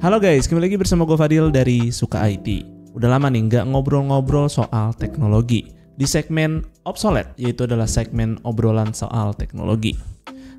Halo guys, kembali lagi bersama gue Fadil dari Suka IT. Udah lama nih nggak ngobrol-ngobrol soal teknologi di segmen obsolete, yaitu adalah segmen obrolan soal teknologi.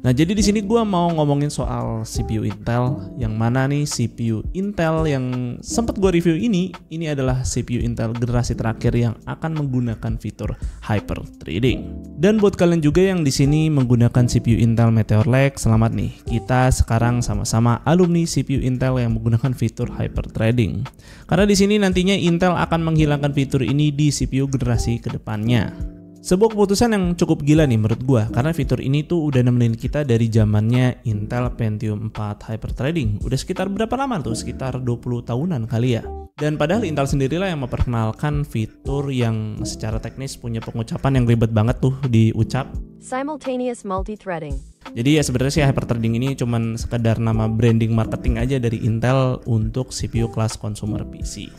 Nah, jadi di sini gue mau ngomongin soal CPU Intel, yang mana nih CPU Intel yang sempat gue review ini adalah CPU Intel generasi terakhir yang akan menggunakan fitur hyper threading. Dan buat kalian juga yang di sini menggunakan CPU Intel Meteor Lake, selamat nih. Kita sekarang sama-sama alumni CPU Intel yang menggunakan fitur hyper threading. Karena di sini nantinya Intel akan menghilangkan fitur ini di CPU generasi kedepannya. Sebuah keputusan yang cukup gila nih menurut gua, karena fitur ini tuh udah nemenin kita dari zamannya Intel Pentium 4 Hyperthreading. Udah sekitar berapa lama tuh? Sekitar 20 tahunan kali ya. Dan padahal Intel sendirilah yang memperkenalkan fitur yang secara teknis punya pengucapan yang ribet banget tuh diucap. Simultaneous multi-threading. Jadi ya sebenarnya sih hyperthreading ini cuman sekedar nama branding marketing aja dari Intel untuk CPU kelas consumer PC.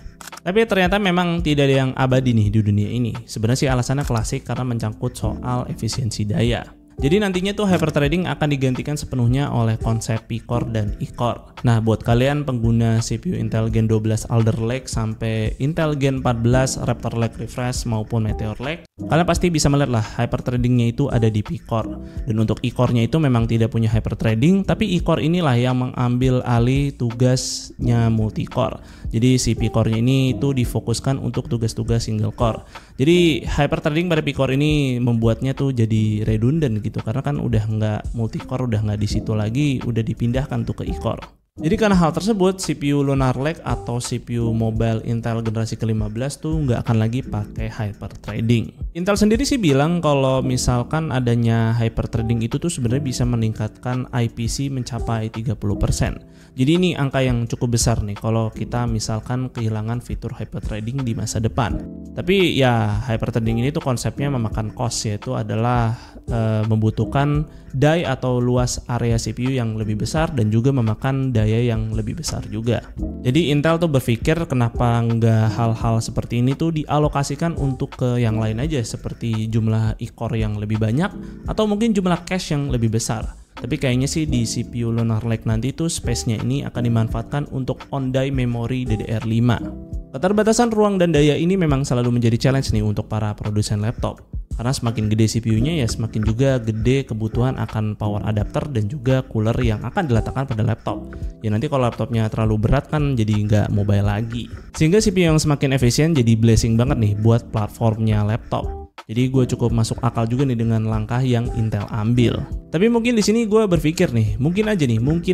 Tapi ternyata memang tidak ada yang abadi nih di dunia ini. Sebenarnya sih alasannya klasik karena mencangkut soal efisiensi daya. Jadi nantinya tuh hyperthreading akan digantikan sepenuhnya oleh konsep P-Core dan E-Core. Nah, buat kalian pengguna CPU Intel Gen 12 Alder Lake sampai Intel Gen 14 Raptor Lake Refresh maupun Meteor Lake, kalian pasti bisa melihat lah hyperthreadingnya itu ada di P-Core. Dan untuk E-Core-nya itu memang tidak punya hyperthreading, tapi E-Core inilah yang mengambil alih tugasnya multi-core. Jadi si P-Core-nya ini itu difokuskan untuk tugas-tugas single core. Jadi hyperthreading pada P-Core ini membuatnya tuh jadi redundant gitu, karena kan udah nggak multi-core, udah nggak di situ lagi, udah dipindahkan tuh ke E-Core. Jadi karena hal tersebut, CPU Lunar Lake atau CPU mobile Intel generasi ke-15 tuh nggak akan lagi pakai hyperthreading. Intel sendiri sih bilang kalau misalkan adanya hyperthreading itu tuh sebenarnya bisa meningkatkan IPC mencapai 30%. Jadi ini angka yang cukup besar nih kalau kita misalkan kehilangan fitur hyperthreading di masa depan. Tapi ya hyperthreading ini tuh konsepnya memakan cost, yaitu adalah membutuhkan die atau luas area CPU yang lebih besar dan juga memakan daya yang lebih besar juga. Jadi Intel tuh berpikir kenapa nggak hal-hal seperti ini tuh dialokasikan untuk ke yang lain aja, seperti jumlah E-core yang lebih banyak atau mungkin jumlah cache yang lebih besar. Tapi kayaknya sih di CPU Lunar Lake nanti tuh space-nya ini akan dimanfaatkan untuk on-die memory DDR5. Keterbatasan ruang dan daya ini memang selalu menjadi challenge nih untuk para produsen laptop. Karena semakin gede CPU-nya ya semakin juga gede kebutuhan akan power adapter dan juga cooler yang akan diletakkan pada laptop. Ya nanti kalau laptopnya terlalu berat kan jadi nggak mobile lagi. Sehingga CPU yang semakin efisien jadi blessing banget nih buat platformnya laptop. Jadi gue cukup masuk akal juga nih dengan langkah yang Intel ambil. Tapi mungkin di sini gue berpikir nih, mungkin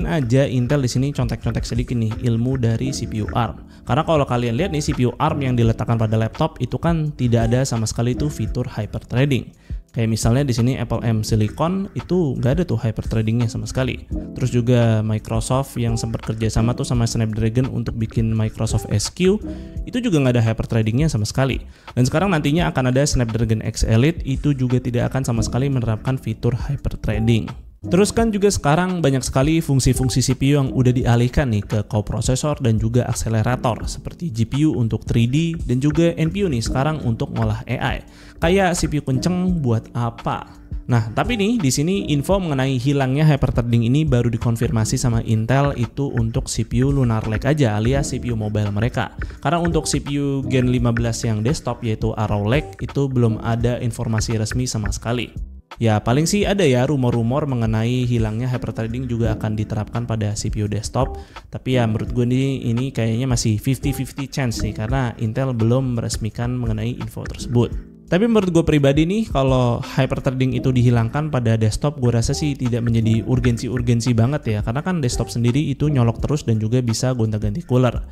aja Intel di sini contek-contek sedikit nih ilmu dari CPU ARM. Karena kalau kalian lihat nih CPU ARM yang diletakkan pada laptop itu kan tidak ada sama sekali tuh fitur hyperthreading. Kayak misalnya di sini Apple M Silicon itu nggak ada tuh hyperthreadingnya sama sekali. Terus juga Microsoft yang sempat kerjasama tuh sama Snapdragon untuk bikin Microsoft SQ itu juga nggak ada hyperthreadingnya sama sekali. Dan sekarang nantinya akan ada Snapdragon X Elite itu juga tidak akan sama sekali menerapkan fitur hyperthreading. Terus kan juga sekarang banyak sekali fungsi-fungsi CPU yang udah dialihkan nih ke koprosesor dan juga akselerator seperti GPU untuk 3D dan juga NPU nih sekarang untuk ngolah AI. Kayak CPU kenceng buat apa? Nah, tapi nih di sini info mengenai hilangnya hyperthreading ini baru dikonfirmasi sama Intel itu untuk CPU Lunar Lake aja alias CPU mobile mereka. Karena untuk CPU Gen 15 yang desktop yaitu Arrow Lake itu belum ada informasi resmi sama sekali. Ya paling sih ada ya rumor-rumor mengenai hilangnya hyperthreading juga akan diterapkan pada CPU desktop. Tapi ya menurut gue nih ini kayaknya masih 50-50 chance nih karena Intel belum meresmikan mengenai info tersebut. Tapi menurut gue pribadi nih kalau hyperthreading itu dihilangkan pada desktop gue rasa sih tidak menjadi urgensi banget ya. Karena kan desktop sendiri itu nyolok terus dan juga bisa gonta-ganti cooler.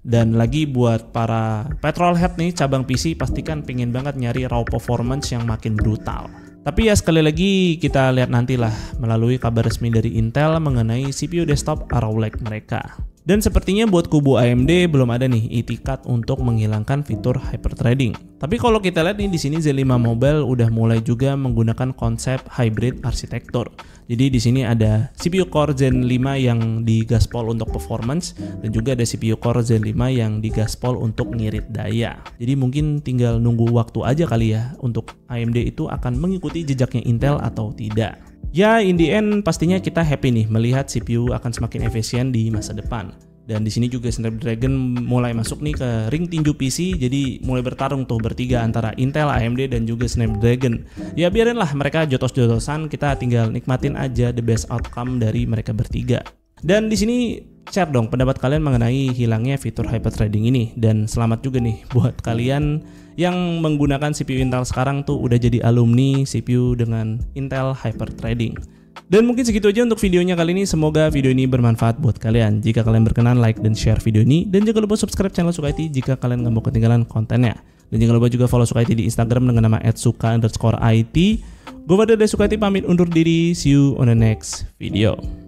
Dan lagi buat para petrolhead nih cabang PC pastikan pengen banget nyari raw performance yang makin brutal. Tapi ya sekali lagi kita lihat nantilah melalui kabar resmi dari Intel mengenai CPU desktop Arrow Lake mereka. Dan sepertinya buat kubu AMD belum ada nih itikat untuk menghilangkan fitur hyperthreading. Tapi kalau kita lihat nih di sini Z5 Mobile udah mulai juga menggunakan konsep hybrid arsitektur. Jadi di sini ada CPU Core Zen 5 yang digaspol untuk performance dan juga ada CPU Core Zen 5 yang digaspol untuk ngirit daya. Jadi mungkin tinggal nunggu waktu aja kali ya untuk AMD itu akan mengikuti jejaknya Intel atau tidak. Ya, in the end pastinya kita happy nih melihat CPU akan semakin efisien di masa depan. Dan di sini juga Snapdragon mulai masuk nih ke ring tinju PC, jadi mulai bertarung tuh bertiga antara Intel, AMD dan juga Snapdragon. Ya biarinlah mereka jotos-jotosan, kita tinggal nikmatin aja the best outcome dari mereka bertiga. Dan di sini share dong pendapat kalian mengenai hilangnya fitur hyperthreading ini, dan selamat juga nih buat kalian yang menggunakan CPU Intel sekarang tuh udah jadi alumni CPU dengan Intel hyperthreading. Dan mungkin segitu aja untuk videonya kali ini. Semoga video ini bermanfaat buat kalian. Jika kalian berkenan, like dan share video ini. Dan jangan lupa subscribe channel Sukaiti jika kalian nggak mau ketinggalan kontennya. Dan jangan lupa juga follow Sukaiti di Instagram dengan nama @suka_it. Gue Fadil dari Sukaiti pamit undur diri. See you on the next video.